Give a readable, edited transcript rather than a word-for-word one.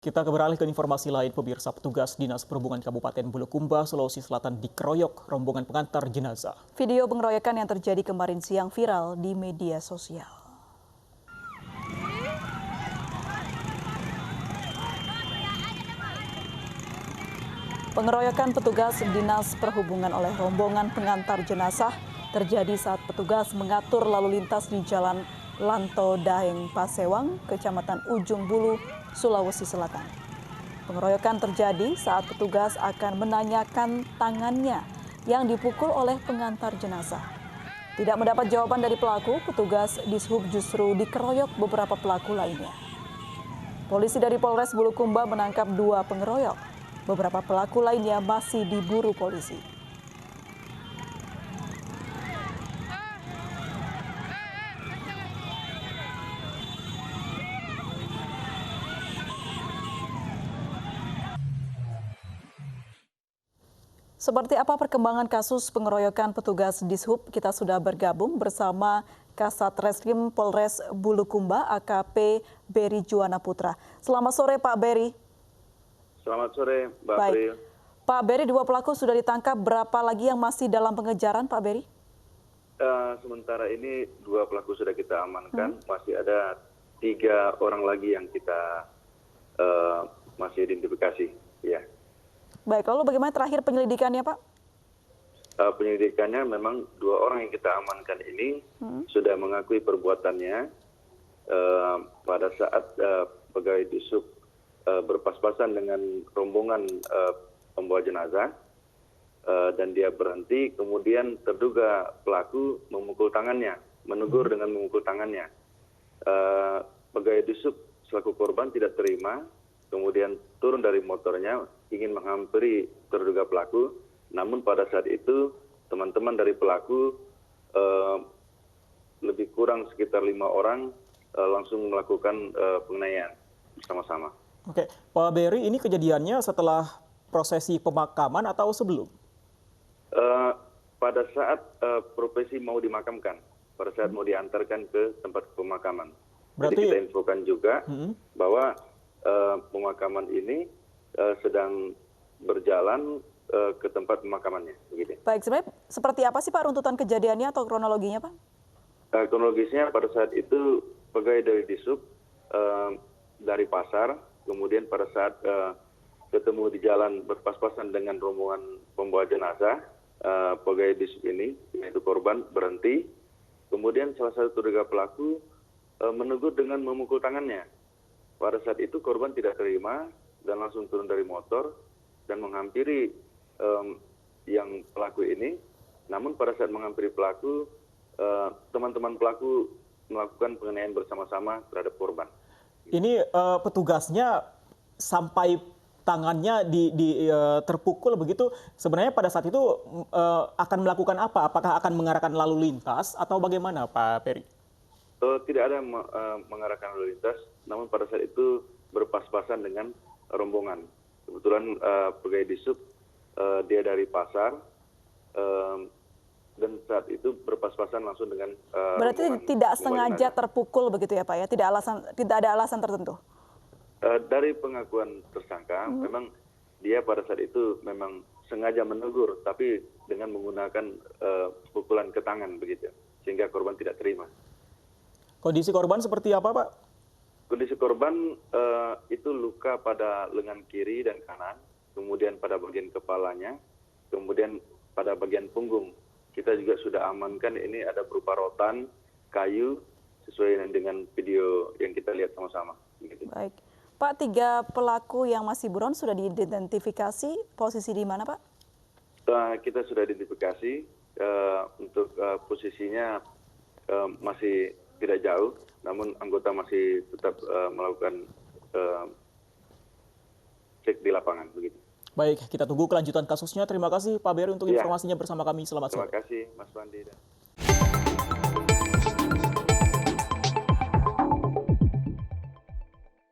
Kita beralih ke informasi lain, pemirsa. Petugas Dinas Perhubungan Kabupaten Bulukumba, Sulawesi Selatan dikeroyok rombongan pengantar jenazah. Video pengeroyokan yang terjadi kemarin siang viral di media sosial. Pengeroyokan petugas Dinas Perhubungan oleh rombongan pengantar jenazah terjadi saat petugas mengatur lalu lintas di Jalan Lanto Daeng Pasewang, Kecamatan Ujung Bulu, Sulawesi Selatan. Pengeroyokan terjadi saat petugas akan menanyakan tangannya yang dipukul oleh pengantar jenazah. Tidak mendapat jawaban dari pelaku, petugas Dishub justru dikeroyok beberapa pelaku lainnya. Polisi dari Polres Bulukumba menangkap 2 pengeroyok. Beberapa pelaku lainnya masih diburu polisi. Seperti apa perkembangan kasus pengeroyokan petugas Dishub? Kita sudah bergabung bersama Kasat Reskrim Polres Bulukumba AKP Beri Juwana Putra. Selamat sore Pak Beri. Selamat sore Mbak Baik. April. Pak Beri, 2 pelaku sudah ditangkap. Berapa lagi yang masih dalam pengejaran Pak Beri? Sementara ini 2 pelaku sudah kita amankan. Masih ada 3 orang lagi yang kita masih identifikasi. Ya. Baik, lalu bagaimana terakhir penyelidikannya Pak? Penyelidikannya memang 2 orang yang kita amankan ini sudah mengakui perbuatannya pada saat pegawai Dishub berpas-pasan dengan rombongan pembawa jenazah dan dia berhenti, kemudian terduga pelaku memukul tangannya, menegur dengan memukul tangannya. Pegawai Dishub selaku korban tidak terima, kemudian turun dari motornya ingin menghampiri terduga pelaku, namun pada saat itu teman-teman dari pelaku lebih kurang sekitar 5 orang langsung melakukan penganiayaan bersama-sama. Oke, Pak Beri, ini kejadiannya setelah prosesi pemakaman atau sebelum? Pada saat profesi mau dimakamkan, pada saat mau diantarkan ke tempat pemakaman. Jadi kita infokan juga bahwa pemakaman ini sedang berjalan ke tempat pemakamannya. Begitu. Baik, sebenarnya seperti apa sih Pak runtutan kejadiannya atau kronologinya Pak? Kronologisnya pada saat itu pegawai dari Dishub dari pasar, kemudian pada saat ketemu di jalan berpas-pasan dengan rombongan pembawa jenazah, pegawai Dishub ini, yaitu korban, berhenti. Kemudian salah satu terduga pelaku menegur dengan memukul tangannya. Pada saat itu korban tidak terima dan langsung turun dari motor dan menghampiri yang pelaku ini. Namun pada saat menghampiri pelaku, teman-teman pelaku melakukan penganiayaan bersama-sama terhadap korban. Ini petugasnya sampai tangannya terpukul begitu. Sebenarnya pada saat itu akan melakukan apa? Apakah akan mengarahkan lalu lintas atau bagaimana Pak Beri? Tidak ada mengarahkan lalu lintas, namun pada saat itu berpas-pasan dengan rombongan. Kebetulan pegawai Dishub dia dari pasar dan saat itu berpas-pasan langsung dengan berarti tidak sengaja terpukul begitu ya Pak ya? Tidak ada alasan tertentu? Dari pengakuan tersangka, memang dia pada saat itu memang sengaja menegur, tapi dengan menggunakan pukulan ke tangan begitu, sehingga korban tidak terima. Kondisi korban seperti apa Pak? Kondisi korban itu luka pada lengan kiri dan kanan, kemudian pada bagian kepalanya, kemudian pada bagian punggung. Kita juga sudah amankan ini ada berupa rotan, kayu, sesuai dengan video yang kita lihat sama-sama. Gitu. Baik. Pak, 3 pelaku yang masih buron sudah diidentifikasi, posisi di mana Pak? Kita sudah identifikasi, untuk posisinya masih tidak jauh, namun anggota masih tetap melakukan cek di lapangan. Begitu. Baik, kita tunggu kelanjutan kasusnya. Terima kasih Pak Beri untuk informasinya bersama kami. Selamat sore. Terima kasih Mas Pandi.